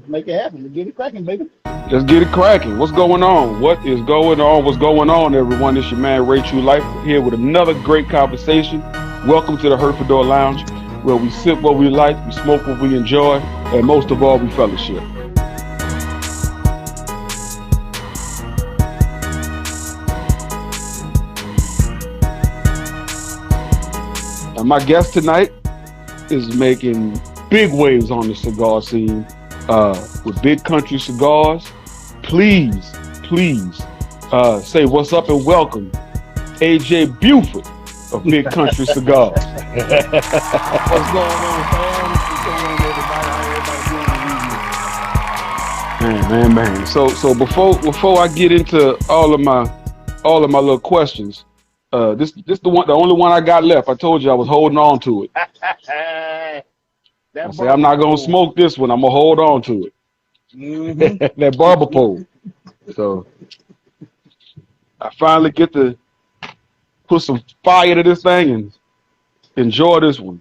Make it happen. Get it cracking, baby. Let's get it cracking. What's going on? What is going on? What's going on, everyone? It's your man, Ray True Life, here with another great conversation. Welcome to the Herfador Lounge, where we sip what we like, we smoke what we enjoy, and most of all, we fellowship. And my guest tonight is making big waves on the cigar scene with Big Country Cigars. Please say what's up and welcome AJ Beauford of Big Country Cigars. What's going on, fam? What's going on, everybody? How everybody doing in Man. So before I get into all of my little questions, this the only one I got left. I told you I was holding on to it. the I That say I'm barber not gonna pole. smoke this one. I'm gonna hold on to Mm-hmm. it. That barber pole. So I finally get to put some fire to this thing and enjoy this one.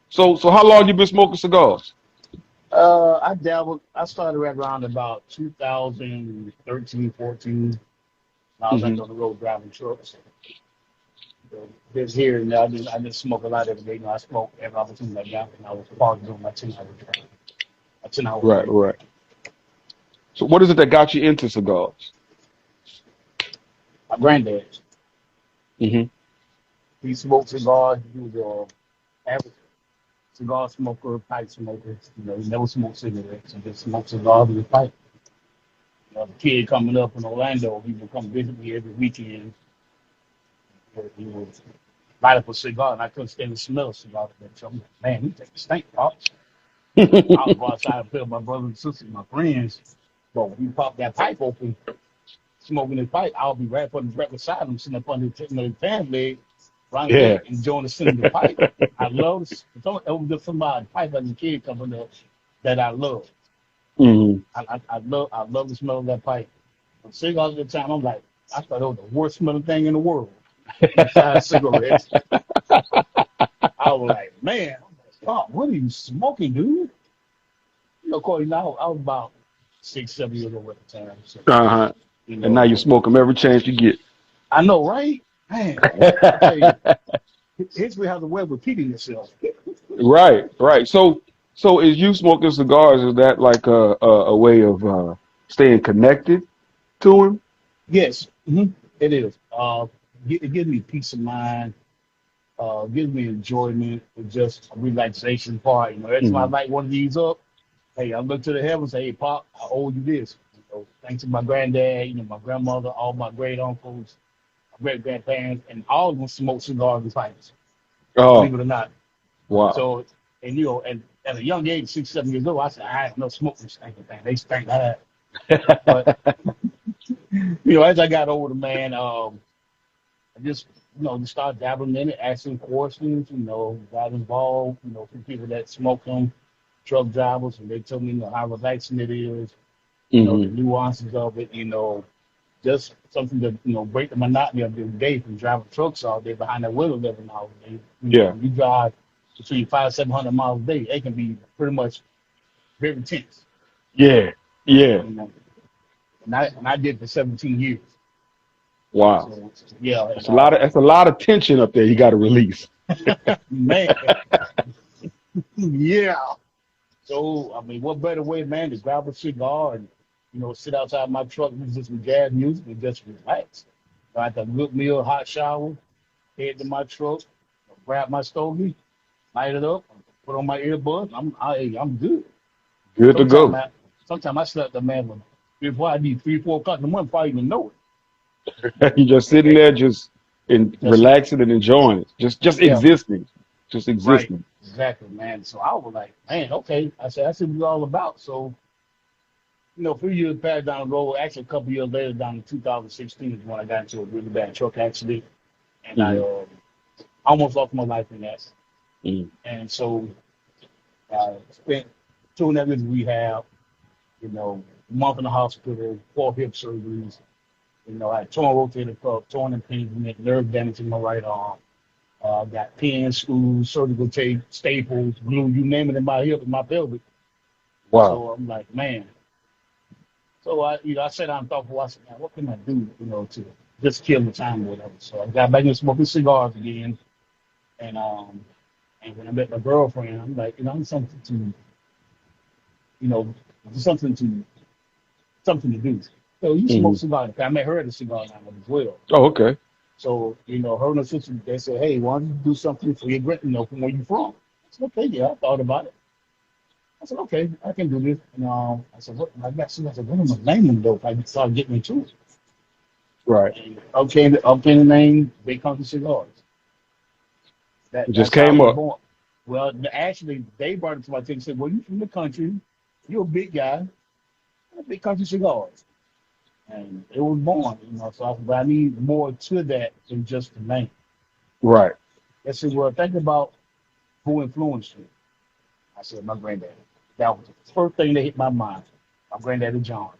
So how long you been smoking cigars? I dabbled. I started right around about 2013, 14. I was Hmm. like on the road driving trucks. So just here and there, I just smoke a lot every day. I smoke every opportunity I got, and I was part of doing my 10 hour drive, a 10 hour Right, break. right. So what is it that got you into cigars? My granddad, Hmm. he smoked cigars. He was a average cigar smoker, pipe smoker. He never smoked cigarettes. He just smoked cigars with a pipe. The kid coming up in Orlando, he would come visit me every weekend. He would light up a cigar, and I couldn't stand the smell of cigars. So I'm like, man, he take a stink, pops. I would go outside and play with my brothers and sisters, my friends. But when he popped that pipe open, smoking his pipe, I'll be right beside him, sitting up under the fan leg, right there, Yeah. enjoying the scent of the pipe. I love it. It was just somebody pipe as a kid coming up that I love. Hmm. I love the smell of that pipe. When cigars at the time, I'm like, I thought it was the worst smelling thing in the world. Besides cigarettes, I was like, man, oh, what are you smoking, dude? Of course, I was about 6, 7 years old at the time. So, Uh-huh. you And now you know, smoke them every chance you get. I know, right? Man, I tell you, history has a way of repeating itself. Right, right. So is you smoking cigars? Is that like a way of staying connected to him? Yes, it is. It gives me peace of mind. Gives me enjoyment. It's just a relaxation part. Every time I Hmm. light one of these up, hey, I look to the heavens, say, hey, Pop, I owe you this. Thanks to my granddad, my grandmother, all my great uncles, my great grandparents, and all of them smoke cigars and pipes, believe Oh, it or not. wow. So, and at a young age, 6, 7 years old, I said, I ain't no smoking stinking thing. They stink that. But, as I got older, man, I just started dabbling in it, asking questions, got involved, from people that smoke them, truck drivers, and they told me, how relaxing it is, the Hmm. nuances of it, just something to, break the monotony of the day from driving trucks all day behind that wheel 11 hours a day. Yeah, When you drive between 500 to 700 miles a day, it can be pretty much very intense, yeah, yeah. you know. And I did it for 17 years. Wow. So yeah, and That's a lot of tension up there you got to release. man, yeah. So I mean, what better way, man, to grab a cigar and sit outside my truck, listen to some jazz music, and just relax. Like a good meal, hot shower, head to my truck, grab my stogie, light it up, put on my earbuds. I'm good. Good to Sometimes go. I sometimes I slept the man with before I need 3, 4 o'clock in the morning before I even know You just it. sitting there, just Just relaxing and enjoying it, just yeah, existing, just right, existing. exactly, man. So I was like, man, okay. I said that's what it's all about. So a few years back down the road, actually a couple years later, down in 2016 is when I got into a really bad truck accident, and I Hmm. almost lost my life in that. Hmm. And so I spent 2 and a half years in rehab, a month in the hospital, 4 hip surgeries. I had torn rotator cuff, torn impingement, nerve damage in my right arm. Got pins, screws, surgical tape, staples, glue, you name it in my hip and my pelvic. Wow. So I'm like, man. So I sat down and thought for a while. I said, man, what can I do, to just kill the time or whatever. So I got back into smoking cigars again, and when I met my girlfriend, I'm like, I'm something to, you know, something to something to do. So you smoke Hmm. cigars. I met her at a cigar lounge as well. Oh, okay. So, her and her sister, they said, hey, why don't you do something for your from where you from? I said, okay, yeah, I thought about it. I said, okay, I can do this. And I said, what? I got cigars. I said, what am I naming though? If I started getting into it. Right. And okay, the name, Big Country Cigars. It just That's how it came was up. born. Well, actually, they brought it to my attention and said, well, you from the country. You're a big guy. Big Country Cigars. And it was born, So but I need more to that than just the name. Right. They said, well, think about who influenced you. I said, my granddad. That was the first thing that hit my mind. My granddaddy John.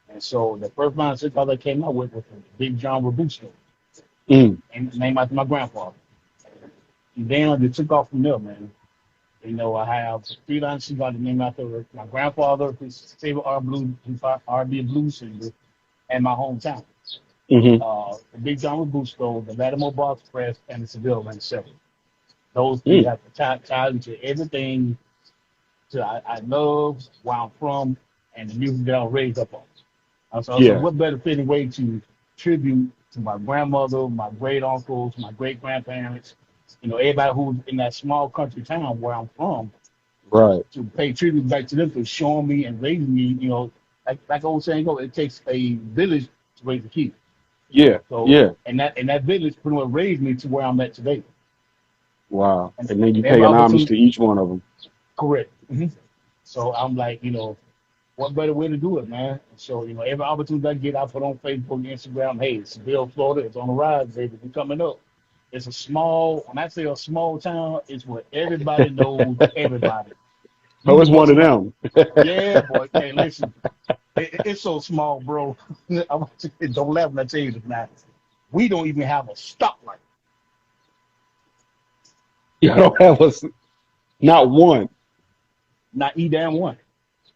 And so the first mindset that came out with was Big John Robusto, Mm. and named after my grandfather. And then it took off from there, man. I have three lines she got named after my grandfather, his favorite R&B blues singer, and my hometown. Hmm. The Big John Robusto, the Lattimore Bar Express, and the Seville and Seven. Those three Mm. have tied into everything I love, where I'm from, and the music that I was raised up on. So Yeah. what better fitting way to tribute to my grandmother, my great uncles, my great grandparents, everybody who's in that small country town where I'm from, Right. to pay tribute back to them for showing me and raising me. Like old saying go, it takes a village to raise a kid. Yeah. So Yeah. and that village pretty much raised me to where I'm at today. Wow. And, And then you and pay every an homage opportunity, to each one of them. correct. So I'm like, what better way to do it, man? So, every opportunity I get, I put on Facebook, Instagram, hey, it's Bill, Florida, it's on the rise, baby, we coming up. It's when I say a small town, it's where everybody knows everybody. You Oh, it's can one bust of my, them. yeah, boy, hey, listen, it's so small, bro. Don't laugh when I tell you this now. We don't even have a stoplight, You don't have not one. not E damn one.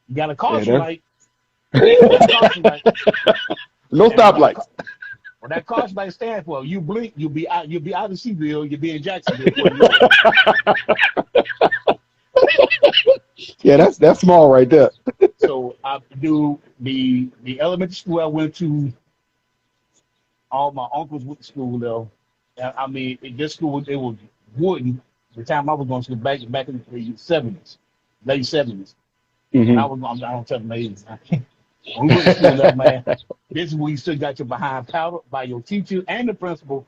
You got a Yeah, caution that's light, you got a caution light, no and stoplights. what that caution light stands for, you blink, you'll be out of Seville, you'll be in Jacksonville before you know it. Yeah, that's small right there. So I do the elementary school I went to. All my uncles went to school there. I mean, in this school it was wooden. The time I was going to school back in the '70s, late '70s. When Hmm. I don't tell them age. When we went to school there, man, this is where you still got your behind powder by your teacher and the principal.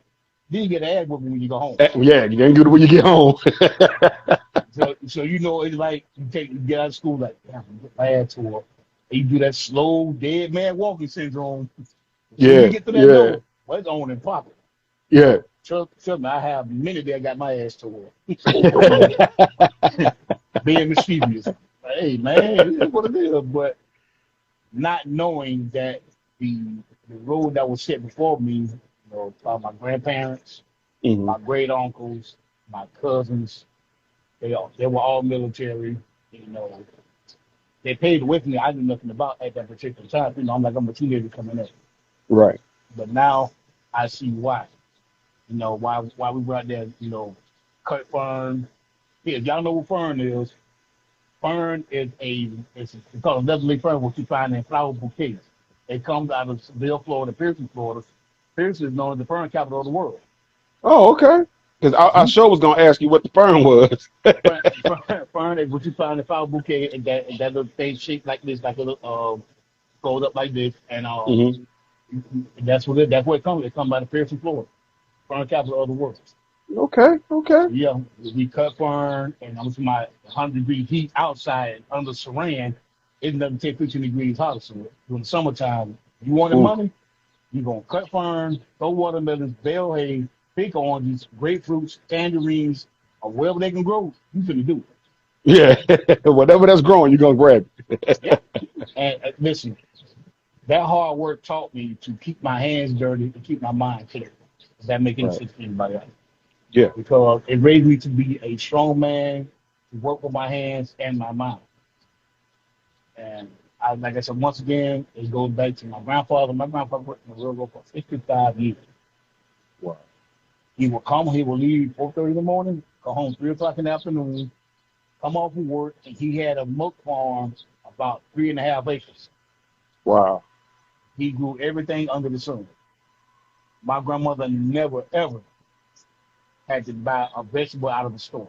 Then you get an ad when you go home. Yeah, you didn't do it when you get home. So it's like you get out of school like, damn, I get my ass tore up. And you do that slow dead man walking syndrome. As soon as you Yeah, get to that yeah, door, well, it's on and popping. yeah. Trust me, I have many that got my ass tore up. Being mischievous. Hey man, it is what it is. But not knowing that the the road that was set before me, by my grandparents, Hmm. my great uncles, my cousins, they were all military. You know, they paid with me. I knew nothing about at that particular time. I'm a teenager coming up. Right. But now I see why. Why we were out there, cut fern. Yeah, y'all know what fern is. Fern is it's called a leatherly fern, what you find in flower bouquets. It comes out of Seville, Florida, Pearson, Florida. Pearson is known as the fern capital of the world. Oh, okay. Because I Mm-hmm. sure was gonna ask you what the firm was. Fern is what you find in flower bouquet, and that little thing shaped like this, like a little goes up like this, and Hmm. that's where it comes. It comes out of Pearson, Florida, fern capital of the world. Okay, okay. Yeah, we cut fern, and I'm to my 100-degree heat outside under Saran. It doesn't take 15 degrees hotter. So during the summertime, you wanted Ooh. money, you're going to cut fern, throw watermelons, bell hay, pick oranges, grapefruits, tangerines, or wherever they can grow, you finna do it. Yeah. Whatever that's growing, you're gonna grab Yep. it. And listen, that hard work taught me to keep my hands dirty and keep my mind clear. Does that make any Right. sense to anybody else? Yeah. Because it raised me to be a strong man, to work with my hands and my mind. And like I said, once again, it goes back to my grandfather. My grandfather worked in the railroad for 55 years. Wow. He would come, he would leave 4:30 in the morning, go home 3 o'clock in the afternoon, come off from work, and he had a milk farm about 3.5 acres. Wow. He grew everything under the sun. My grandmother never ever had to buy a vegetable out of the store.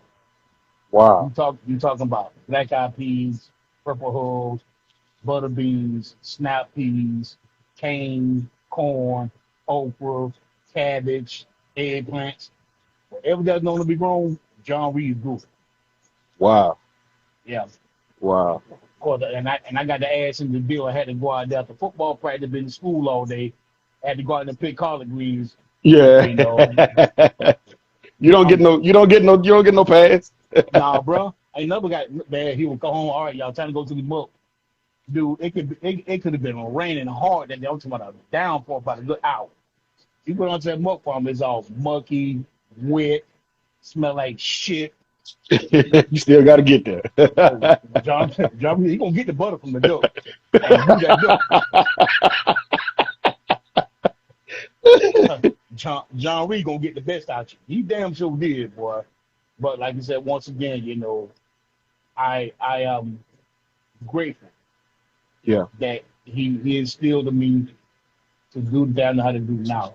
Wow. You talking about black eyed peas, purple hulls, butter beans, snap peas, cane, corn, okra, cabbage, eggplants. Whatever that's known to be grown, John Reed grew it. Wow. Yeah. Wow. Of course, and I got the ass in the deal. I had to go out there to football practice, been in school all day. I had to go out there and pick collard greens. Yeah. You know, I'm you don't get no pass. nah, bro. I never got bad. He would come home. All right, y'all, time to go to the milk. Dude, it could have been raining hard that day. I'm talking about a downpour about a good hour. You go onto that milk farm, it's all mucky, wet, smell like shit. You still got to get Oh, there. John, he gonna get the butter from the duck and brew that duck. John Reed gonna get the best out you. He damn sure did, boy. But like I said, once again, I am grateful Yeah. that he instilled in me to do that I know how to do now.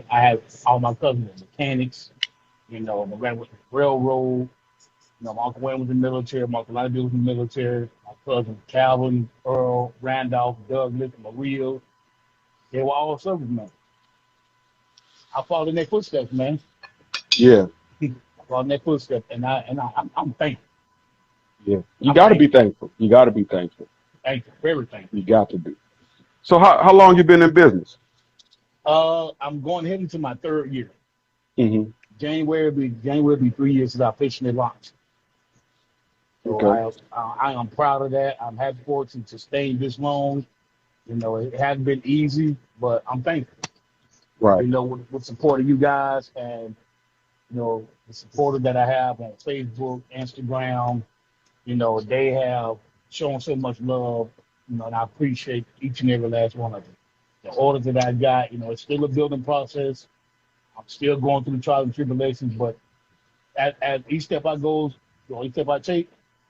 I have all my cousins are mechanics. My grand was railroad. My uncle Wayne was in the military. My uncle Lonnie was in the military. My cousin Calvin, Earl, Randolph, Douglas, Maria. They were all service members. I followed in their footsteps, man. Yeah. I followed in their footsteps, I'm thankful. Yeah. You I'm got to be thankful. thankful. You got to be thankful. Thankful for everything. You got to be. So how long you been in business? I'm going heading into my third year. Mm-hmm. January will be 3 years since I officially launched. So Okay. I am proud of that. I'm happy for it to sustain this long. It hasn't been easy, but I'm thankful. Right. With support of you guys and the supporters that I have on Facebook, Instagram. They have shown so much love. And I appreciate each and every last one of them. The orders that I got, it's still a building process. I'm still going through the trials and tribulations, but as each step I goes, each step I take,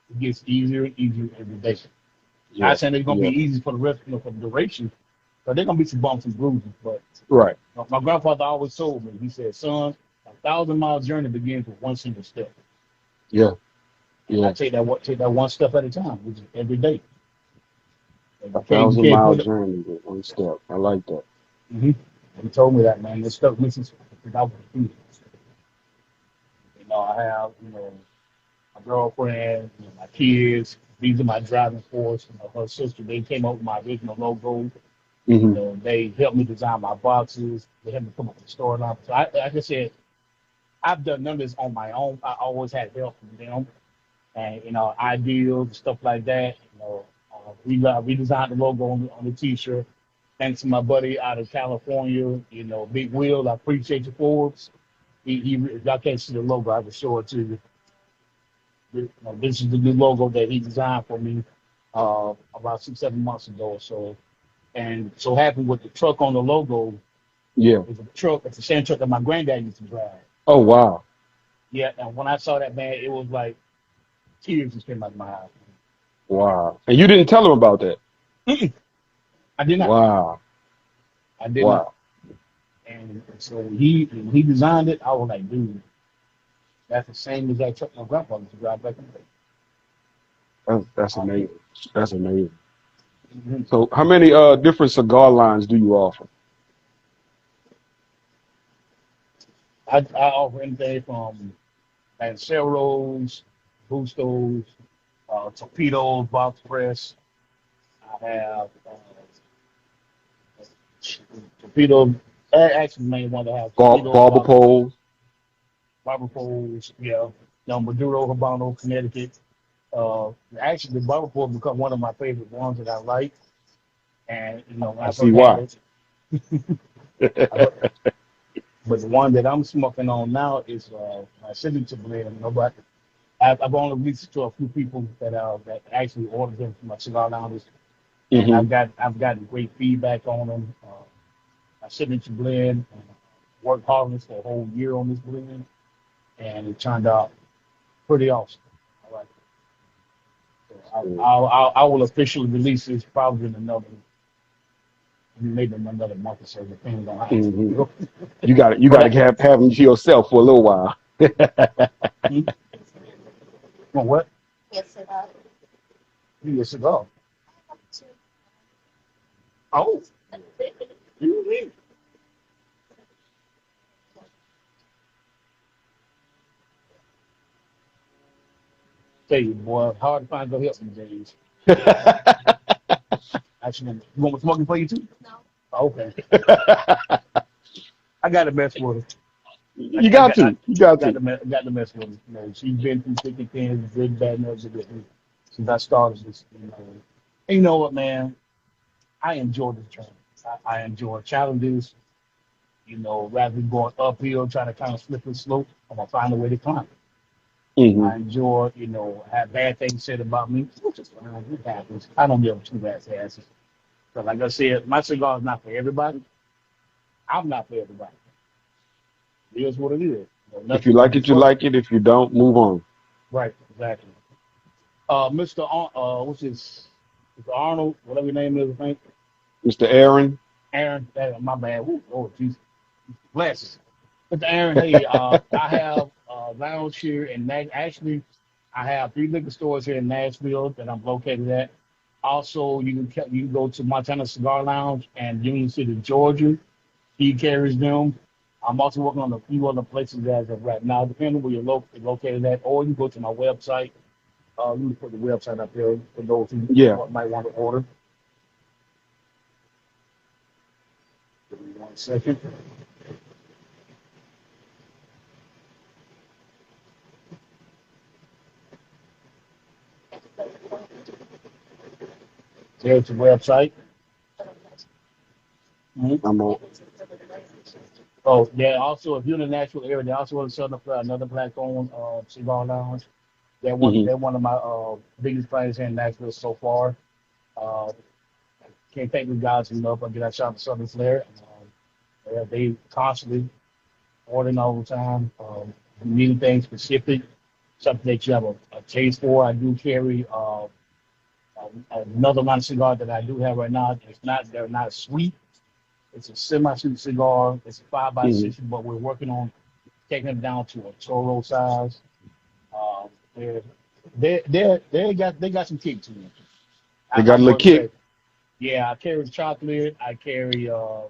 it gets easier and easier every day. Yeah. Not saying it's gonna Yeah. be easy for the rest, for the duration, but there's gonna be some bumps and bruises. But Right. my grandfather always told me, he said, "Son, 1,000-mile journey begins with one single step." Yeah. And I Yeah. take that one step at a time, which is every day. And A you thousand can't mile put it. journey with one step. I like that. Mm-hmm. He told me that, man. It stuck me since I was a kid. I have, my girlfriend, my kids. These are my driving force. Her sister, they came up with my original logo. Mm-hmm. They helped me design my boxes. They helped me come up with the storyline. So like I said, I've done none of this on my own. I always had help from them, and ideals, stuff like that. We redesigned the logo on the T-shirt. Thanks to my buddy out of California, Big Will. I appreciate you, Forbes. Y'all can't see the logo. I can show it to you. This is the new logo that he designed for me about 6-7 months ago. So, and so happy with the truck on the logo. Yeah. It's a truck. It's the same truck that my granddad used to drive. Oh wow. Yeah, and when I saw that, man, it was like tears just came out of my eyes. Wow. And you didn't tell him about that. Mm-mm. I did not. Wow. I did not. Wow. And so when he designed it, I was like, dude, that's the same as that truck my grandpa used to drive back in the day. That's amazing. That's amazing. Mm-hmm. So how many different cigar lines do you offer? I offer anything from Lanceros, Bustos, torpedoes, box press. I have torpedoes. Actually, the main one that has torpedoes, Barber poles. barber poles. Yeah, Maduro, Habano, Connecticut. Actually, the barber pole become one of my favorite ones that I like. And when I I see first had why. it, but the one that I'm smoking on now is my signature blend. I've only released it to a few people that actually ordered them from my cigar lounges, and Hmm. I've gotten great feedback on them. My signature blend, and worked hard on this for a whole year on this blend, and it turned out pretty awesome. I like it. So I will officially release this probably in maybe another month or so, depending on how it's Hmm. go. You But got to have them to yourself for a little while. hmm? Well, what? You a cigar? Oh, you tell you, boy, hard to find good help these days. Actually, you want me smoking for you too? Okay, I got to mess with her. You got to. You got to. Got to mess with her. You know, she's been through thick and thin, good, bad, and ugly with me since I started this. You know, and you know what, man? I enjoy this journey. I enjoy challenges. You know, rather than going uphill, trying to kind of slip and slope, I'm gonna find a way to climb. Hmm. I enjoy, you know, have bad things said about me, which is fine. It happens. I don't give two bad asses. But like I said, my cigar is not for everybody. I'm not for everybody. It is what it is. You know, If you nothing like can be it, you perfect. like it. If you don't, move on. Right, exactly. What's Mr. Arnold, whatever your name is, I think. Mr. Aaron. Aaron, my bad. Woo, Lord Jesus. Glasses. Mr. Aaron, hey, I have lounge here actually, I have 3 liquor stores here in Nashville that I'm located at. Also, you can go to Montana Cigar Lounge and Union City, Georgia. He carries them. I'm also working on a few other places as of right now, depending on where you're located at, or you go to my website. You can put the website up there for those who Yeah. might want to order. Give me 1 second. There's the website. Mhm. I'm on. Oh, yeah. Also, if you're in the Nashville area, they also want to set up another black-owned cigar lounge. Hmm. They're one of my biggest clients here in Nashville so far. Uh, can't thank the guys enough. I get that shot for Southern Flair. They constantly ordering all the time. Need anything specific, something that you have a taste for. I do carry another line of cigar that I do have right now. They're not sweet. It's a semi-sweet cigar. It's a five by Hmm. six, but we're working on taking them down to a Toro size. Uh, they're, they got some kick to them. They I got a little must say, kick. yeah. I carry chocolate. I carry the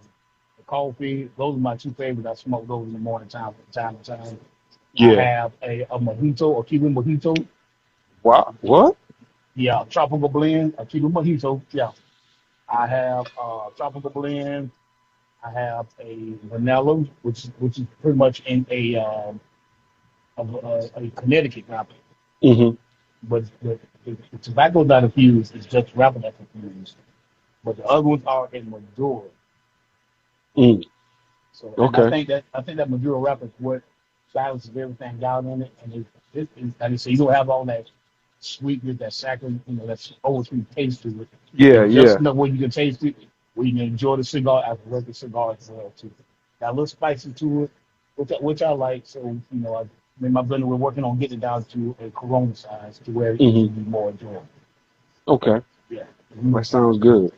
coffee. Those are my two favorites. I smoke those in the morning time from time to time. I Yeah. have a mojito, a Cuban mojito. Wow. What? Yeah, tropical blend, a Cuban mojito. Yeah, I have tropical blend. I have a vanilla, which is pretty much in a Connecticut wrapper. Hmm. But the tobacco not infused. It's just wrapper that's infused. But the other ones are in Maduro. Mm. So, and Okay. I think that Maduro wrapper is what balances everything out in it. And like I say, you don't have all that sweetness, that saccharine, you know, that's always sweet taste to it. Yeah. It's just Yeah. enough where you can taste it, where you can enjoy the cigar as a regular cigar as well too. Got a little spicy to it, which I like. So me and my blender we're working on getting it down to a Corona size to where it Hmm. can be more enjoyable. Okay. Yeah. Mhm. That sounds good.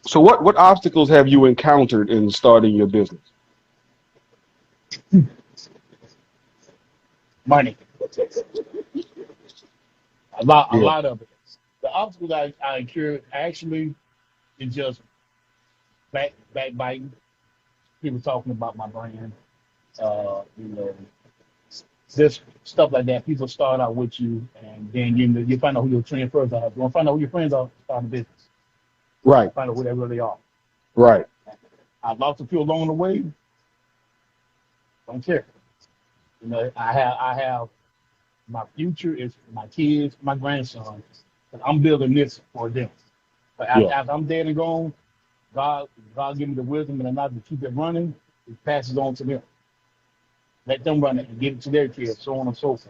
So, what obstacles have you encountered in starting your business? Money, a Yeah. lot of it. The obstacles I incurred actually is just backbiting. People talking about my brand. You know, this stuff like that. People start out with you, and then you find out who your friends first are. You want to find out who your friends are, start a business. Right. Find out who they really are. Right. I've lost a few along the way. Don't care. You know, I have my future is my kids, my grandson. And I'm building this for them. But Yeah. after I'm dead and gone, God, God give me the wisdom and the knowledge to keep it running. It passes on to them. Let them run it and give it to their kids, so on and so forth.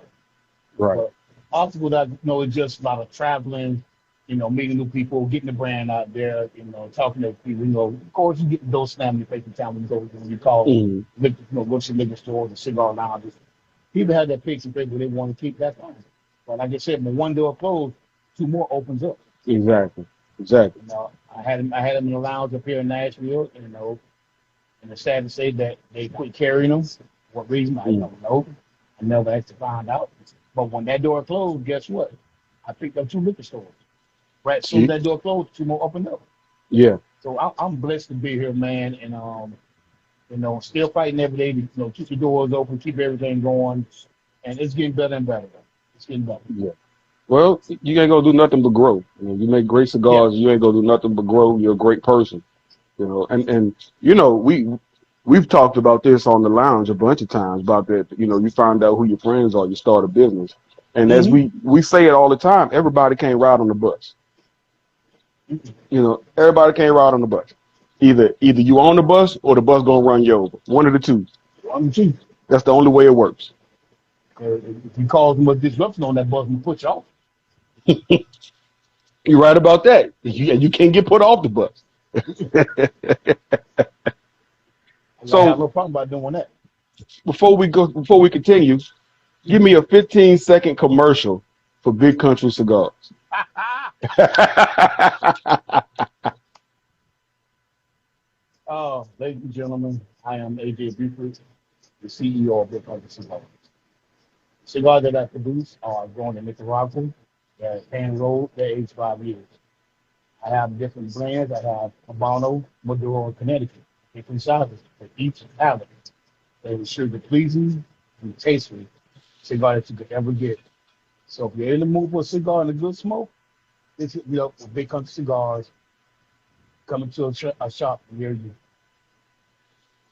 Right. But obstacle that is just a lot of traveling, meeting new people, getting the brand out there, talking to people. Of course, you get those slam in your face in town when you call, Hmm. go to the liquor stores, the cigar lounges. People have that fix and paper they want to keep. That's fine. But like I said, when one door closed, two more opens up. Exactly. Exactly. I had them in the lounge up here in Nashville, and it's sad to say that they quit carrying them. For what reason? I Mm. don't know. I never actually found out. But when that door closed, guess what? I picked up two liquor stores. Right as soon as Mm. that door closed, two more opened up. Yeah. So I'm blessed to be here, man, and still fighting every day to keep the doors open, keep everything going, and it's getting better and better. It's getting better. Yeah. Well, you ain't gonna do nothing but grow. You make great Yeah. cigars. You ain't gonna do nothing but grow. You're a great person. And we've talked about this on the lounge a bunch of times about that. You find out who your friends are. You start a business, and as Mm-hmm. we say it all the time, everybody can't ride on the bus. Everybody can't ride on the bus. Either you on the bus or the bus gonna run you over. One of the two. I'm cheap. That's the only way it works. If you cause them a disruption on that bus, we put you off. You're right about that. You can't get put off the bus. I have So no problem about doing that. before we continue, give me a 15-second commercial for Big Country Cigars. Ladies and gentlemen, I am AJ Beauford, the CEO of Big Country Cigars. Cigars that I produce are grown in Nicaragua. They're hand rolled. They're aged 5 years. I have different brands. I have Habano, Maduro, and Connecticut. Different sizes for each palate. They ensure the pleasing and tasteful cigar that you could ever get. So if you're in the mood for a cigar and a good smoke, this hit me up with Big Country Cigars coming to a shop near you.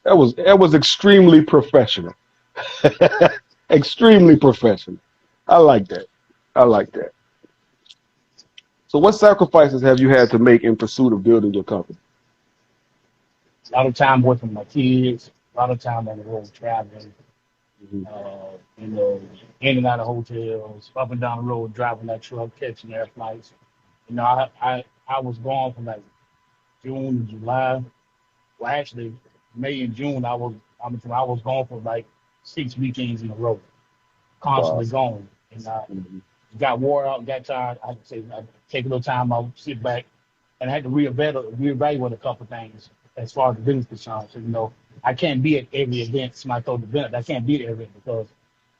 That was extremely professional. Extremely professional. I like that. I like that. So what sacrifices have you had to make in pursuit of building your company? A lot of time working with my kids, a lot of time on the road traveling, Mhm. in and out of hotels, up and down the road, driving that truck, catching air flights. I was gone from like June to July. Well, actually, May and June, I was gone for like 6 weekends in a row, Wow. constantly gone. And Mhm. got wore out, got tired. I'd take a little time out, sit back, and I had to reevaluate a couple of things as far as the business concerned. So, I can't be at every event. Somebody told the event, I can't be at every event because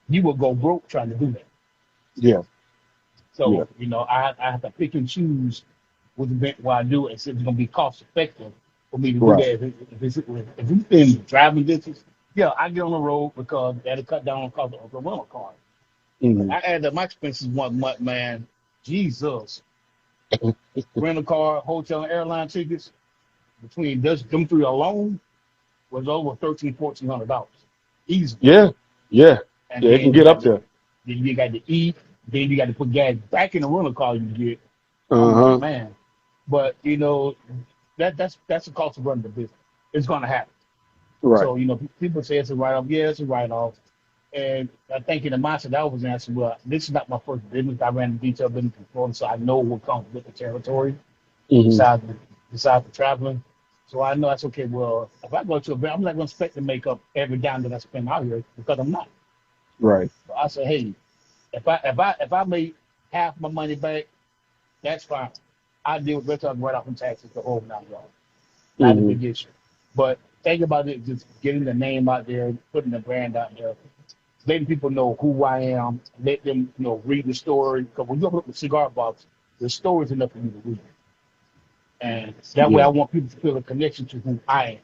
you will go broke trying to do that. Yeah. Yeah. So, I have to pick and choose which event what I do and see if it's going to be cost effective for me to do Right. that. If it's in driving distance, yeah, I get on the road because that'll cut down on cost of the rental car. But Hmm. I added up my expenses 1 month, man. Jesus. Rental car, hotel, and airline tickets between them three alone was over $1,300-$1,400 easy. Yeah. Yeah. And Yeah. It can then get up there. you got to eat, then you got to put gas back in the rental car you get. I'm like, Uh-huh. man, but that's the cost of running the business. It's gonna happen. Right. So people say it's a write off. Yeah, it's a write off. And I think in the mindset I was answering, well, this is not my first business. I ran the detail business in Florida, so I know what comes with the territory. Hmm. besides besides the traveling. So I know that's okay. Well, if I go to a event, I'm not going to expect to make up every dime that I spend out here because I'm not. Right. So I say, hey, if I make half my money back, that's fine. I deal with rest of right off in taxes the whole nine yards. Not a Hmm. big issue. But think about it, just getting the name out there, putting the brand out there, letting people know who I am, let them read the story. Because when you open up the cigar box, the story's enough for you to read. And that way, Yeah. I want people to feel a connection to who I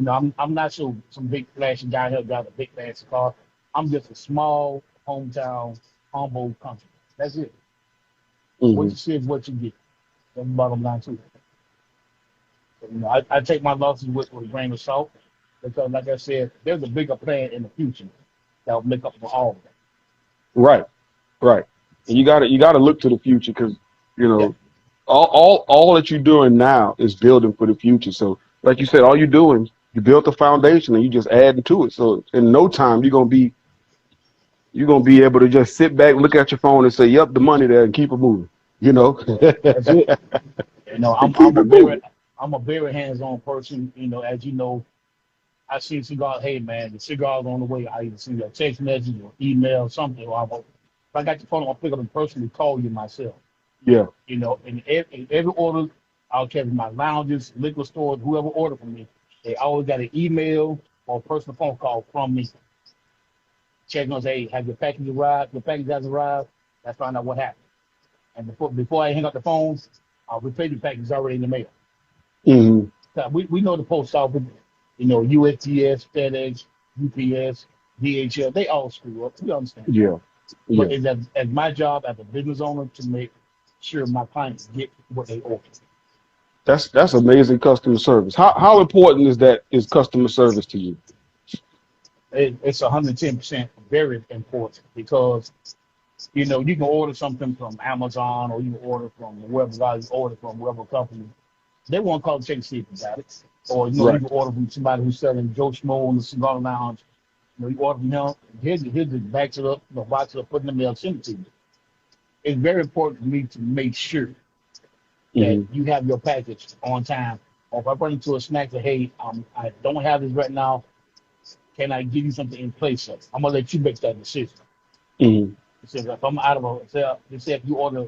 am. I'm not some big flashy guy here got a big fancy car. I'm just a small hometown, humble country. That's it. What Hmm. you see is what you get. That's the bottom line too. So, I take my losses with a grain of salt because, like I said, there's a bigger plan in the future that will make up for all of that. Right. Right. And you gotta look to the future because you Yeah, know all that you're doing now is building for the future. So, like you said, all you're doing, you built the foundation and you just adding to it. So, in no time, you're gonna be you're gonna be able to just sit back, look at your phone, and say, "Yep, the money there," and keep it moving. You know, That's it. You know, and keep it moving. I'm a very hands-on person. You know, as you know, I see cigars. Hey, man, the cigar's on the way. I either send you a text message or email something. Or if I got your phone, I'll pick up and personally call you myself. Yeah. You know, in every order, I'll carry my lounges, liquor stores, whoever ordered from me. They always got an email or a personal phone call from me. Checking on, say, hey, have your package arrived? Your package has arrived. Let's find out what happened. And before I hang up the phone, I'll replay the package already in the mail. Hmm. We know the post office, you know, USPS, FedEx, UPS, DHL, they all screw up. We understand that. Yeah. But Yeah. it's as my job as a business owner to make sure my clients get what they order. That's amazing customer service. How important is customer service to you? It's 110% very important because, you know, you can order something from Amazon or you can order from wherever you order from, wherever company. They won't call to check to see if you got it. Or, you know, you Right. can order from somebody who's selling Joe Schmo in the cigar lounge. You know, you order from him, here's the backs it up, the box it up, put it in the mail, send it to you. It's very important for me to make sure that Hmm. you have your package on time. Or if I run into a snack that, hey, I don't have this right now, can I give you something in place of it? I'm gonna let you make that decision. Hmm. Because if I'm out of say if you order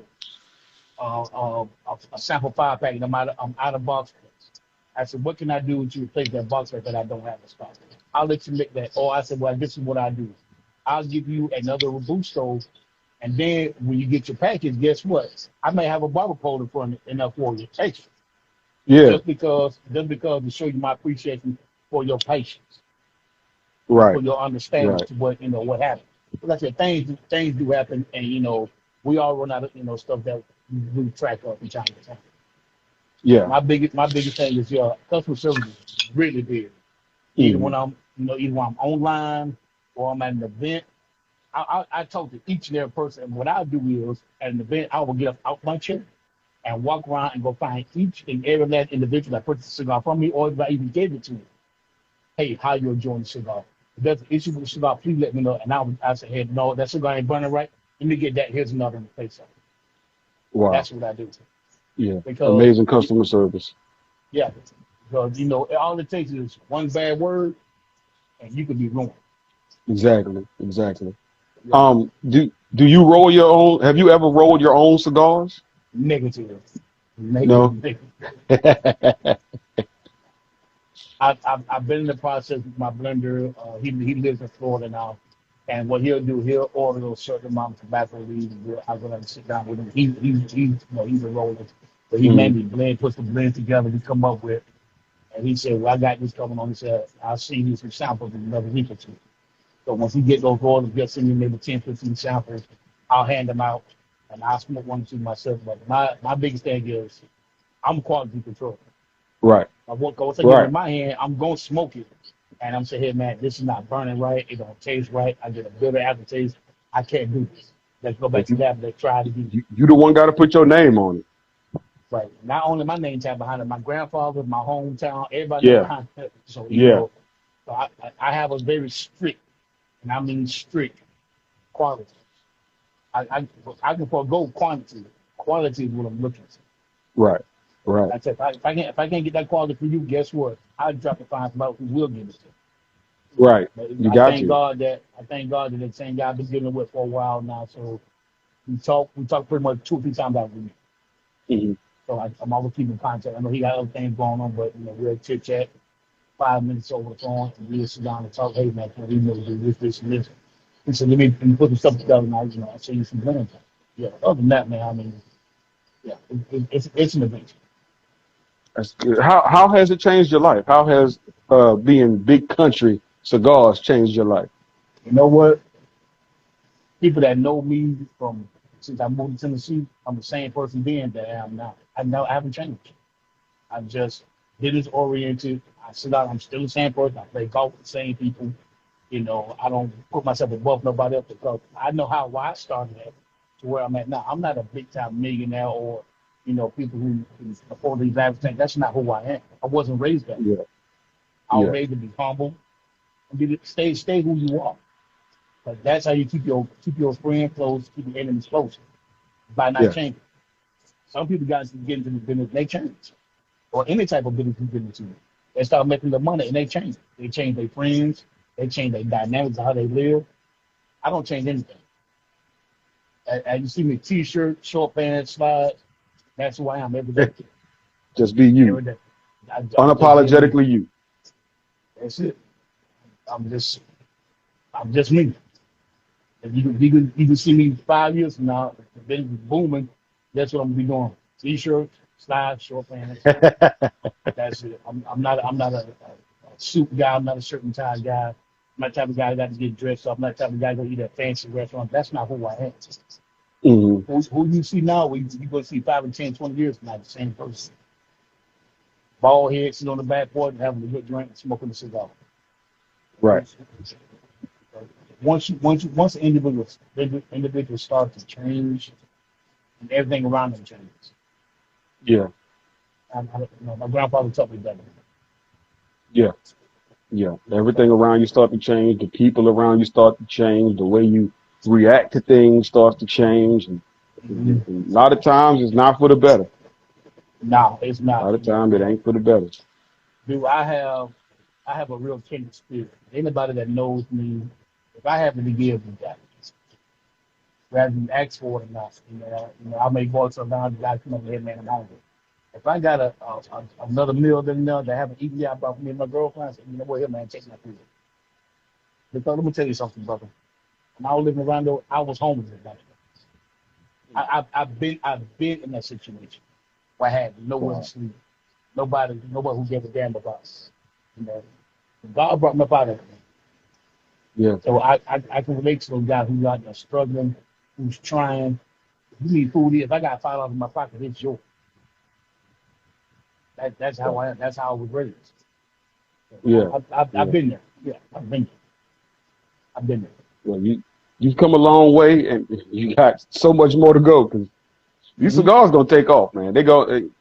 a sample 5 pack and I'm out of box. I said, what can I do to replace that box that I don't have in stock? I'll let you make that. Or I said, well, this is what I do. I'll give you another reboot stove, and then when you get your package, guess what? I may have a barber pole in front enough for you extra, Yeah. just because to show you my appreciation for your patience and Right. for your understanding Right. to what what happened. Like I said, things do happen, and you know we all run out of stuff that we lose track of from time to time. Yeah. My biggest thing is customer service is really big. Hmm. Either when I'm online or I'm at an event, I talk to each and every person. And what I do is at an event, I will get up out my chair and walk around and go find each and every last individual that purchased a cigar from me, or if I even gave it to me. Hey, how you enjoying the cigar? If there's an issue with the cigar, please let me know. And I say, hey, no, that cigar ain't burning right. Let me get that. Here's another in the place of it. Wow. That's what I do. Yeah. Because Amazing customer service. yeah, because all it takes is one bad word and you could be ruined. Exactly. Exactly. Yeah, Do you roll your own? Have you ever rolled your own cigars? negative, No. negative. I've been in the process with my blender. He lives in Florida now, and what he'll do, he'll order a certain amount of tobacco leaves. I'm gonna sit down with him. He's a roller, but he Hmm. mainly puts the blend together. We come up with, and he said, "Well, I got this coming on." He said, "I'll send you some samples in another week or two." So once he get those orders, he'll send me maybe 10, 15 samples. I'll hand them out, and I'll smoke one or two myself. But my biggest thing is I'm quality control. Right. Once I get it Right. in my hand, I'm gonna smoke it, and I'm saying, "Hey man, this is not burning right. It don't taste right. I get a bitter aftertaste. I can't do this. Let's go back But to that. Let's try it again." you the one got to put your name on it. Right. Not only my name tag behind it, my grandfather, my hometown, everybody know Yeah. behind it. So Yeah. so I have a very strict, and I mean strict quality. I I, I can forego quantity. Quality is what I'm looking for. Right. Right. I said, if I can't get that quality for you, guess what? I'll drop the find somebody who will give it to you. Right. But You got to. I thank God that the same guy I've been dealing with for a while now. So we talk pretty much 2 or 3 times out a week. Hmm. So I'm always keeping contact. I know he got other things going on, but we'll chit chat 5 minutes over the phone and we'll sit down and talk. Hey man, can we know do this, and this? He said, let me put some stuff together and I send you some plans. Yeah. Other than that, man, I mean, yeah, it's an adventure. That's good. How has it changed your life? How has being big country cigars changed your life? You know what? People that know me from since I moved to Tennessee, I'm the same person then that I am now. I haven't changed. I'm just business oriented. I sit out. I'm still the same person. I play golf with the same people. I don't put myself above nobody else because I know why I started at to where I'm at now. I'm not a big time millionaire or people who afford these lavish things. That's not who I am. I wasn't raised that way. Yeah. I was Yeah. raised to be humble and stay who you are. But that's how you keep your friend close, keep your enemies close by not Yeah. changing. Some people got to get into the business, they change, or any type of business you get into. They start making the money and they change. They change their friends, they change their dynamics of how they live. I don't change anything. And you see me t-shirt, short pants, slides. That's who I am every day. Just be you. Every day. I'm just being me. Unapologetically you. That's it. I'm just I'm just me. If you can see me 5 years from now, then booming, that's what I'm gonna be doing. T-shirts, slides, short pants. That's it. I'm not a suit guy. I'm not a shirt and tie guy. I'm not the type of guy that got to get dressed up. I'm not the type of guy that go eat at fancy restaurant. That's not who I am. Hmm. Who you see now, you going to see 5 and 10, 20 years from now, the same person. Bald head, sitting on the back porch, having a good drink, and smoking a cigar. Right. Once individuals start to change, and everything around them changes. Yeah. My grandfather taught me that. Yeah. Yeah. Everything around you start to change. The people around you start to change. The way you react to things starts to change. Mm-hmm. And a lot of times it's not for the better. No, it's A not. lot of times it ain't for the better. Do I have a real kindred spirit. Anybody that knows me, if I happen to give you that, rather than ask for it or not, I may go sometimes, the guy come up here, man, I'm hungry. If I got another meal than that I haven't eaten yet, about me and my girlfriend, I say, you know what, here, man, take my food. Because let me tell you something, brother. When I was living around there, I was homeless at that. I've been in that situation where I had nowhere to Wow. sleep. Nobody who gave a damn about us. You know, God brought me up out of it. Yeah. So I can relate to those guys who out there struggling, who's trying. If you need food, if I got $5 in my pocket, it's yours. That's how I am. That's how I was raised. Yeah. I've Yeah. been there. Yeah, I've been there. I've been there. Well, you've come a long way, and you got so much more to go. Because these Hmm. cigars gonna take off, man.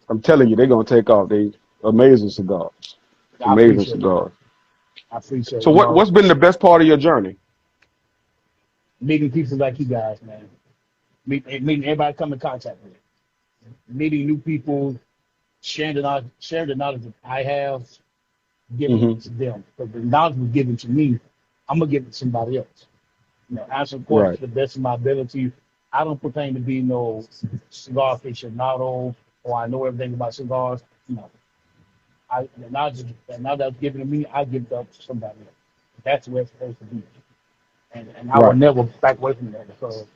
I'm telling you, they're gonna take off. They amazing cigars. I Amazing appreciate it, man. cigars. I appreciate So it. what's been the best part of your journey? Meeting people like you guys, man. Meeting everybody come in contact with. Meeting new people, sharing the knowledge that I have, giving Hmm. it to them. Because the knowledge was given to me, I'm gonna give it to somebody else. Answer questions Right. to the best of my ability. I don't pretend to be no cigar aficionado or I know everything about cigars. No, the knowledge that's given to me, I give it up to somebody else. That's where it's supposed to be, and I will Right. never back away from that because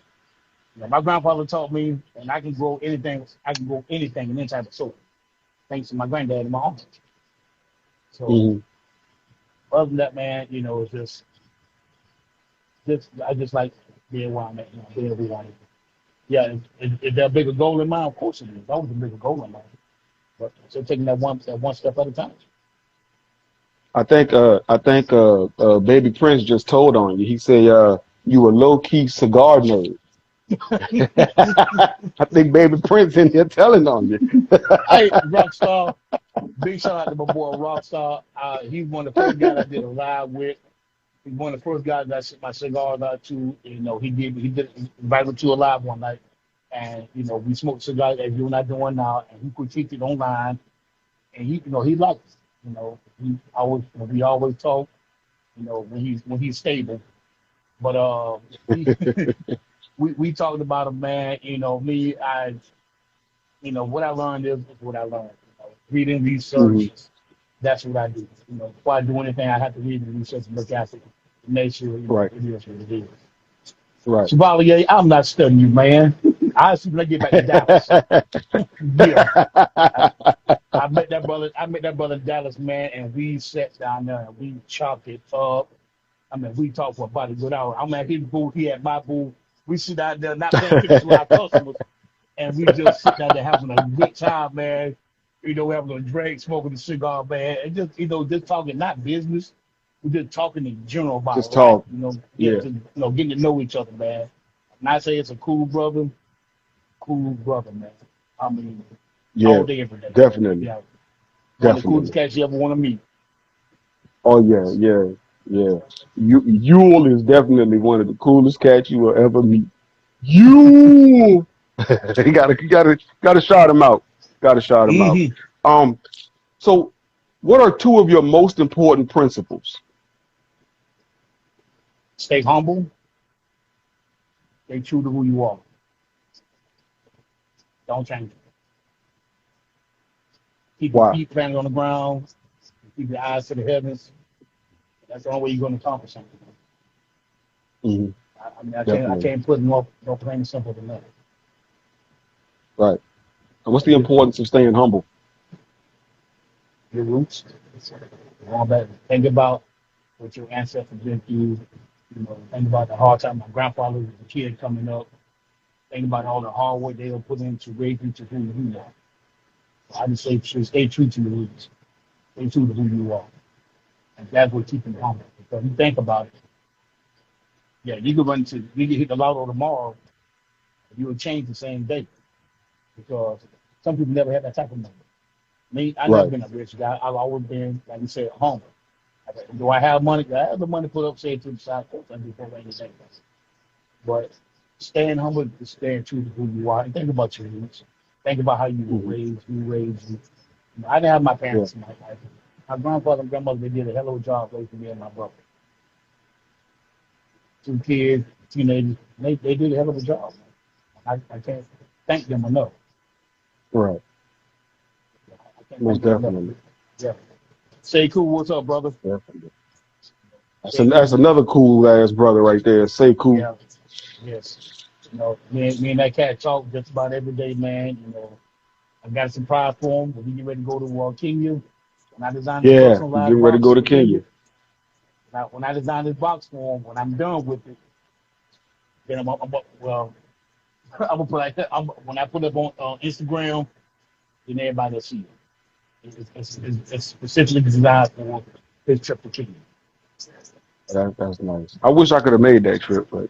my grandfather taught me, and I can grow anything. I can grow anything in any type of soil, thanks to my granddad and my uncle. So Hmm. other than that, man, it's just I just like being where I'm at, being who I am. Yeah, is there a bigger goal in mind? Of course it is. There's always a bigger goal in mind. But still taking that one step at a time. Baby Prince just told on you. He said you a low key cigar nerd. I think Baby Prince in here telling on you. Hey, Rockstar, big shout out to my boy Rockstar. He's one of the first guys I did a live with. He's one of the first guys that I sent my cigars out to. He invited me to a live one night. And we smoked cigars as you and I doing now, and he critiqued it online, and he liked it. We always talk. When he's stable, but he, we talked about him, man. What I learned is what I learned. Reading, Hmm. research, that's what I do. Before I do anything, I have to read and research and look at it to make sure Right. it is what it is. Right. Chevalier, I'm not studying you, man. I see when I get back to Dallas. Yeah. I, I met that brother. I met that brother in Dallas, man, and we sat down there and we chopped it up. I mean, we talked for about a good hour. I'm at his booth, he at my booth. We sit out there not paying attention to our customers, and we just sit down there having a good time, man. We're having a drink, smoking a cigar, man, and just talking, not business. We're just talking in general Just about life, talk. get Yeah. to, getting to know each other, man. And I say it's a cool brother, man. I mean, all Yeah. day, every day. Definitely. Yeah, one of the coolest Definitely. cats you ever want to meet. Oh yeah. Yeah. Yeah. Yule is definitely one of the coolest cats you will ever meet. Yule. You gotta shout him out. Gotta shout him out. Mm-hmm. Um. So, what are two of your most important principles? Stay humble. Stay true to who you are. Don't change it. Keep your Why? feet planted on the ground. Keep your eyes to the heavens. That's the only way you're going to accomplish something. Hmm. I mean, I Definitely. can't put no plain and simple than that. Right. And what's the Your, importance of staying humble? your roots. Going back, think about what your ancestors been through. You know, think about the hard time my grandfather was a kid coming up. Think about all the hard work they will put in to raise you to who you are. So I just say, stay true to your roots. Stay true to who you are. And that's what keeping you humble. Because you think about it, yeah, you can hit the lotto tomorrow, you will change the same day. Because some people never had that type of money. Me, I never Right. been a rich guy. I've always been, like you said, humble. Do I have money? I have the money put up, say to the side, of course I do for anything. But staying humble is staying true to who you are. And think about your roots. Think about how you were Hmm. raised, who raised you. You know, I didn't have my Yeah. parents in my life. My grandfather and grandmother, they did a hell of a job raising me and my brother. Two kids, teenagers, they did a hell of a job. I can't thank them enough. Right. I can't Most thank them enough. definitely. Yeah. Say cool, what's up, brother? Definitely. Say That's cool. another cool ass brother right there. Say cool. Yeah. Yes. You know, me and that cat talk just about every day, man. You know, I got some pride for him. When we get ready to go to Kenya, when I design this Yeah. You personalized getting ready to box go to for Kenya, Kenya? when I design this box for him, when I'm done with it, then well, I'm gonna put like that. When I put it up on Instagram, then everybody will see it. It's specifically designed for his trip to Kenya. That's nice. I wish I could have made that trip, but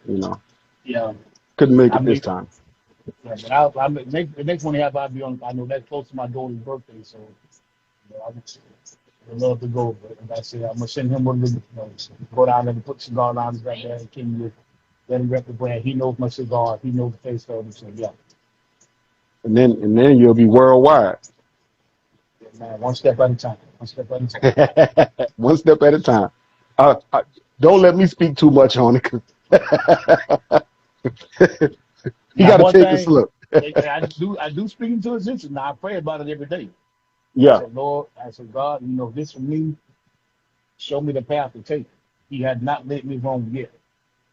Yeah, couldn't make I it this mean, time. yeah, but the next one I have, I'll be on. I know that's close to my daughter's birthday, so you know, would love to go. But like I said, I'm gonna send him one of the, go down there and put cigar lounge right there in Kenya. Let him rep the brand. He knows my cigar. He knows the face of it. So yeah, And then you'll be worldwide. man, one step at a time. One step at a time. One step at a time. Don't let me speak too much on it, 'cause he Now got to one take a thing, slip. I do speak into existence. Now I pray about it every day. I Yeah, said, Lord, I said, God, you know, this for me, show me the path to take. He had not let me wrong yet.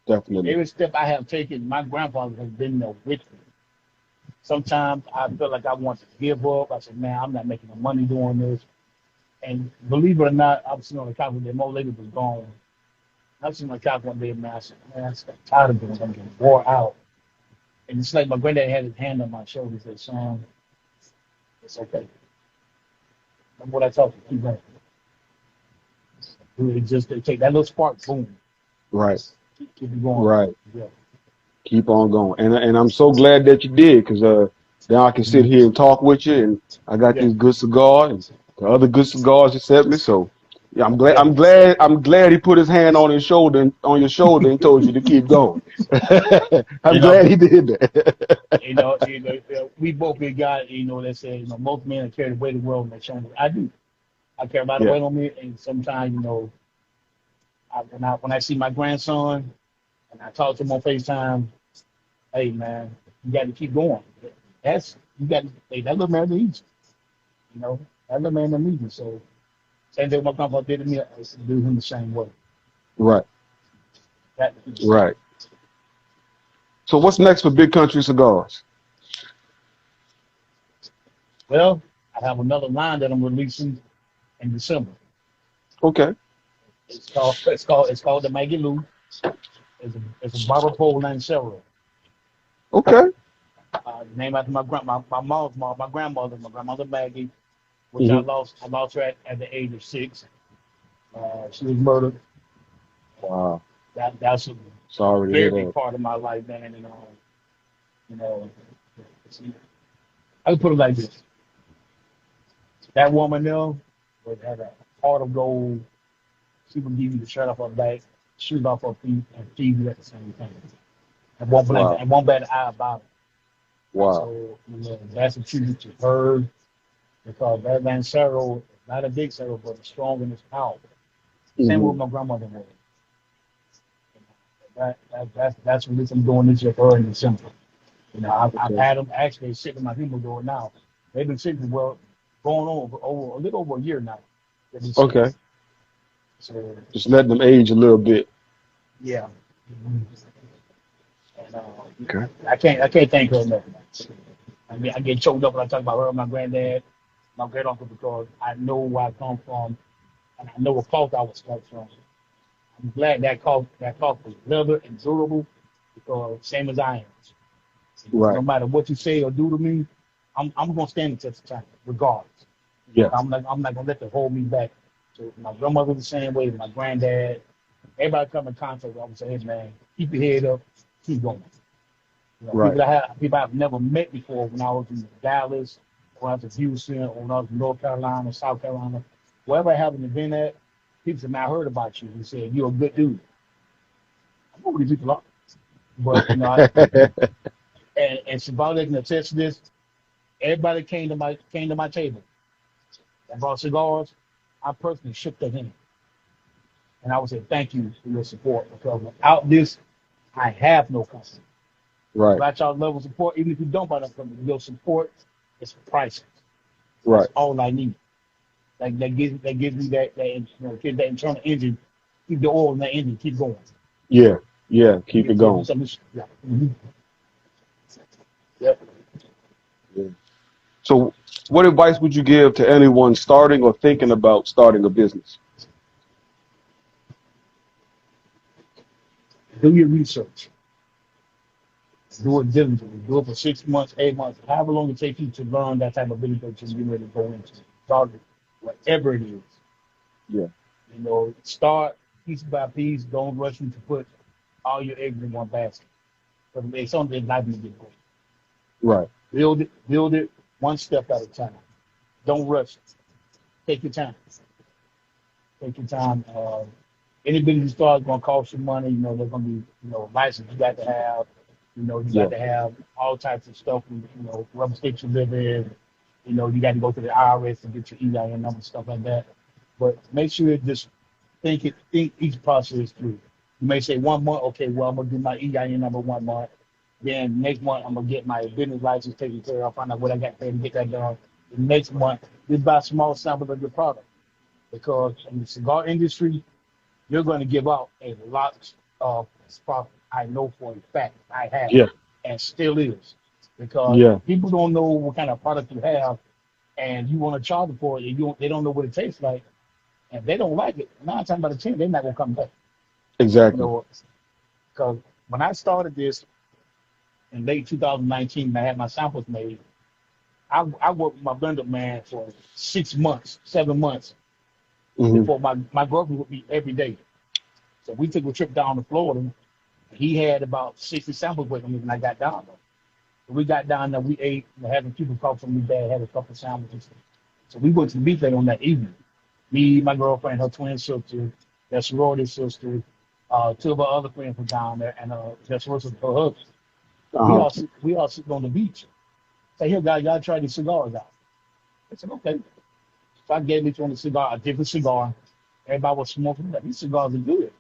definitely. Every step I have taken, my grandfather has been there with me. Sometimes I feel like I want to give up. I said, man, I'm not making no money doing this. And believe it or not, I was sitting on the couch one day, my old lady was gone. I was sitting on the couch one day, man, I said, man, I'm tired of doing it. I'm getting wore out. And it's like my granddad had his hand on my shoulder. He said, son, it's okay. Remember what I told you, keep going. It just they take that little spark, boom, Right, keep it going. right. Yeah. Keep on going. And I'm so glad that you did, because now I can sit Mhm. here and talk with you, and I got Yeah. this good cigar and the other good cigars you sent me. So yeah, I'm glad. Yeah. I'm glad he put his hand on his shoulder on your shoulder and told you to keep going. I'm You know, glad he did that. we both been guys, that say, most men carry the weight of the world on their shoulders. I do. I carry a lot of Yeah, weight on me, and sometimes, when I see my grandson and I talk to him on FaceTime, hey man, you got to keep going. That's you got to. Hey, that little man needs you. That little man needs you. So same thing my grandpa did to me, I used to do him the same way. right, That, right. So what's next for Big Country Cigars? well, I have another line that I'm releasing in December. Okay, It's called the Maggie Lou. It's a barber pole named Sarah. okay. Named after my grandmother, my grandmother Maggie, which I Hmm. lost. I lost her at the age of 6. She was murdered. Wow. That's a Sorry to very hear big that. part of my life, man. You know, see, I would put it like this: that woman there had a heart of gold, She would give you the shirt off her back, shoes off her feet, and feed you at the same time. And won't blink Wow. and won't bat an eye about it. Wow. So that's a tribute to her because that Lancero is not a big Cerro, but it's strong and it's powerful. Same Hmm. with my grandmother was. That's what I'm doing this year for her in December. I've Okay. had them actually sitting in my humidor now. They've been sitting going on for over a little over a year now. They've been sitting. Okay. So Just letting them age a little bit. yeah. Mhm. And Okay. I can't thank her enough. I mean, I get choked up when I talk about her, my granddad, my great uncle, because I know where I come from and I know what cloth I was cut from. I'm glad that cloth was leather and durable because same as I am. No Right. matter what you say or do to me, I'm gonna stand the test of time, regardless. Yes. I'm not gonna let that hold me back. So my grandmother the same way, my granddad, everybody come in contact, I would say, hey man, keep your head up, keep going. Right. People I've never met before when I was in Dallas, when I was in Houston, or when I was in North Carolina, South Carolina, wherever I have an event at, people said, man, I heard about you. He said, you're a good dude. I know who these people are. But and Symbolic can attest to this, everybody came to my table and brought cigars. I personally shook their hand. And I would say thank you for your support because without this, I have no company. Right. Without y'all level of support, even if you don't buy that company, your support is priceless. That's Right. all I need. Like that gives me get that internal engine, keep the oil in that engine, keep going. Yeah. Yeah. Keep it going. Yeah. Yep. Yeah. So, what advice would you give to anyone starting or thinking about starting a business? Do your research. Do it diligently. Do it for 6 months, 8 months, however long it takes you to learn that type of business that you're ready to go into. Start it, whatever it is. Yeah. Start piece by piece. Don't rush into put all your eggs in one basket. Because it's something not going to get going. Right. Build it one step at a time. Don't rush it. Take your time. Take your time. Any business you start is going to cost you money. There's going to be, license you got to have. You Yeah. got to have all types of stuff. Rubber sticks you live in. You got to go to the IRS and get your EIN number, stuff like that. But make sure you just think each process through. You may say 1 month, okay, well, I'm going to do my EIN number 1 month. Then next month, I'm going to get my business license taken care of, find out what I got to pay to get that done. The next month, just buy a small sample of your product. Because in the cigar industry, you're going to give out a lot of profit. I know for a fact I have Yeah. and still is. Because Yeah. people don't know what kind of product you have and you want to charge them for it and they don't know what it tastes like and they don't like it. 9 times out of 10, they're not going to come back. You Exactly. know, because when I started this in late 2019, and I had my samples made. I worked with my blender man for 6 months, 7 months Hmm. before my girlfriend would be every day. So we took a trip down to Florida. He had about 60 samples with him when I got down there. So we got down there, we ate, having people call from me dad, had a couple of sandwiches. So we went to the beach there on that evening. Me, my girlfriend, her twin sister, their sorority sister, two of our other friends were down there, and their sorority her husband. We Uh-huh. all sitting on the beach. Say, here, guys, y'all try these cigars out. I said, okay. So I gave each one a different cigar. Everybody was smoking them. These cigars are good.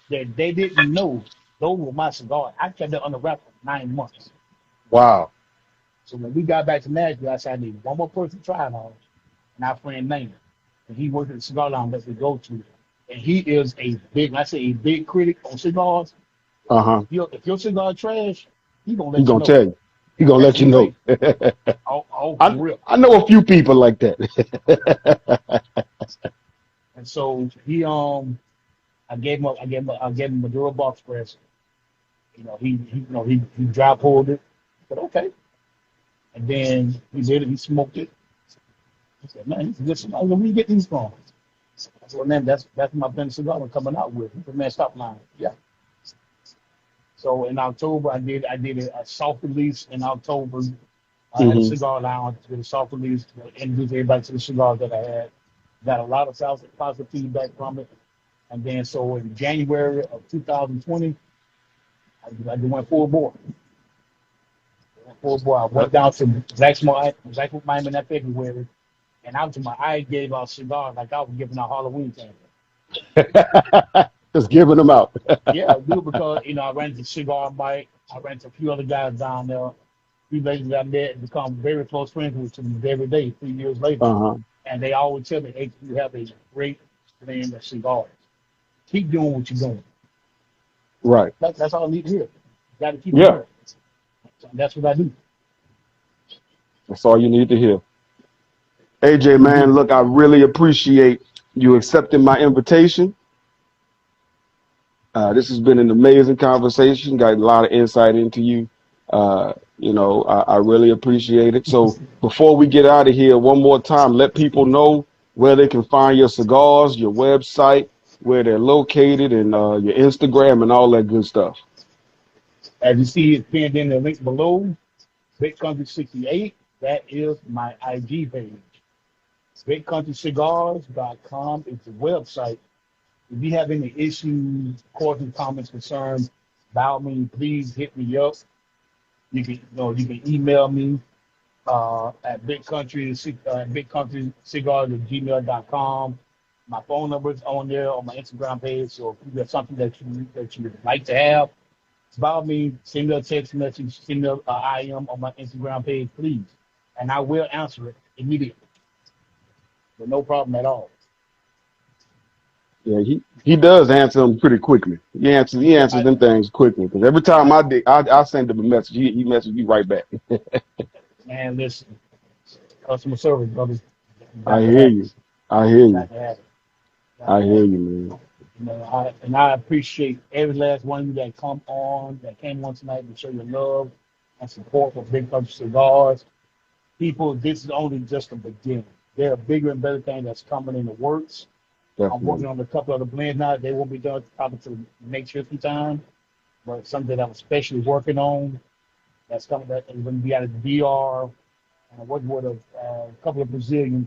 They didn't know those were my cigars. I kept it under wrap for 9 months. Wow. So when we got back to Nashville, I said, I need one more person to try it on. And our friend named him. And he worked at the cigar lounge that we go to. And he is when I say a big critic on cigars, Uh-huh. if your cigar trash, he gonna He let you gonna know. tell you. He gonna That's let you real. know. Oh, for I real. I know a few people like that. And so I gave him a Maduro box press. He dry pulled it. But okay. And then he did it. He smoked it. He said, "Man, this is good cigar. Where you get these from?" I said, "Well, man, that's my friend cigar I'm coming out with." He said, "Man, stop lying." Yeah. So in October, I did a soft release in October at a Hmm. cigar lounge. Did a soft release to introduce everybody to the cigars that I had. Got a lot of positive feedback from it. And then so in January of 2020, I went full board. Full board. I went down to Black Miami that February, and I was I gave out cigars like I was giving out Halloween candy. Just giving them out. Yeah, I do because I ran into Cigar Mike. I ran into a few other guys down there. Few ladies that I met and become very close friends with to me every day, 3 years later. Uh-huh. And they always tell me, hey, you have a great blend of cigars. Keep doing what you're doing. Right. That's all I need to hear. You got to keep it Yeah. going. So that's what I do. That's all you need to hear. AJ, man, look, I really appreciate you accepting my invitation. This has been an amazing conversation. Got a lot of insight into you. I really appreciate it. So before we get out of here, one more time, let people know where they can find your cigars, your website, where they're located, and your Instagram and all that good stuff. As you see, it's pinned in the link below. Big Country 68. That is my IG page. BigCountryCigars.com is the website. If you have any issues, questions, comments, concerns about me, please hit me up. You can email me at bigcountrycigars@gmail.com. My phone number is on there on my Instagram page. So if you have something that you would like to have about me, send me a text message, send me a IM on my Instagram page, please, and I will answer it immediately. But no problem at all. Yeah, he does answer them pretty quickly. He answers them things quickly because every time I send him a message, he messages me right back. Man, listen, customer service, brothers. I hear you. I hear you. I hear you, man. I appreciate every last one of you that came on tonight to show your love and support for Big Country Cigars. People, this is only just the beginning. There are bigger and better things that's coming in the works. Definitely. I'm working on a couple of the blends now. They won't be done probably till next year sometime. But something that I'm especially working on that's coming that is going to be out of the DR. And I'm working with a couple of Brazilian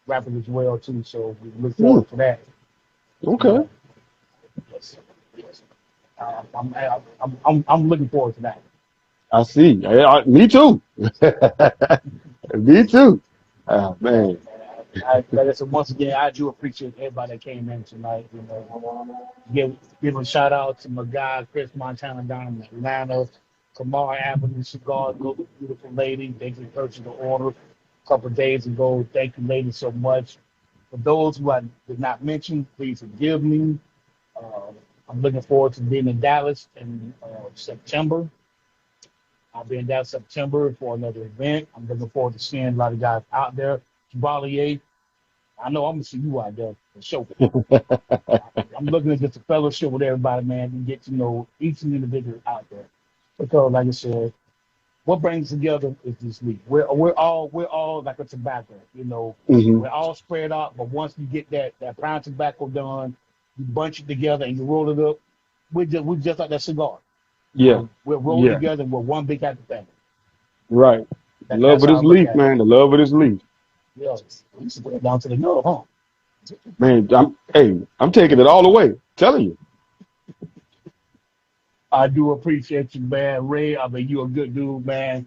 rappers as well too. So we look forward to that. Okay. Yes. I'm looking forward to that. I see. Me too. Me too. Man. So once again, I do appreciate everybody that came in tonight. Give a shout out to my guy Chris Montana down in Atlanta, Kamar Avenue Cigars, beautiful lady. They just purchased the order a couple of days ago. Thank you, ladies, so much. For those who I did not mention, please forgive me. I'm looking forward to being in Dallas in September. I'll be in Dallas September for another event. I'm looking forward to seeing a lot of guys out there. Chevalier, I know I'm going to see you out there for sure. I'm looking at just a fellowship with everybody, man, and get to know each individual out there. Because, like I said, what brings together is this league. We're all like a tobacco, Mm-hmm. We're all spread out, but once you get that brown tobacco done, you bunch it together and you roll it up. We're just like that cigar. Yeah. We're rolled together. We're one big happy family. Right. The love of this leaf, man. The love of this leaf. Yeah. We used to put it down to the nub, huh? Man, I'm taking it all the way. Telling you. I do appreciate you, man. Ray, I mean, you're a good dude, man.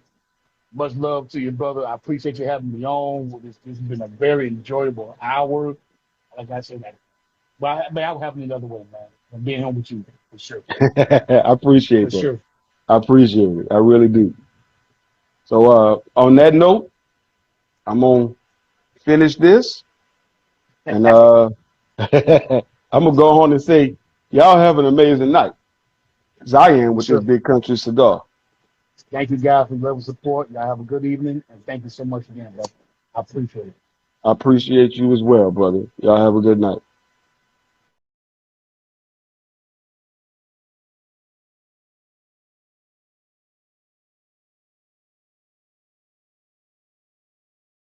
Much love to your brother. I appreciate you having me on. This has been a very enjoyable hour. Like I said, but I will have me another way, man. I'm being home with you, for sure. I appreciate for that. Sure. I appreciate it. I really do. So on that note, I'm going to finish this. And I'm going to go on and say, y'all have an amazing night. As I am with this Big Country cigar. Thank you, guys, for your support. Y'all have a good evening. And thank you so much again, brother. I appreciate it. I appreciate you as well, brother. Y'all have a good night.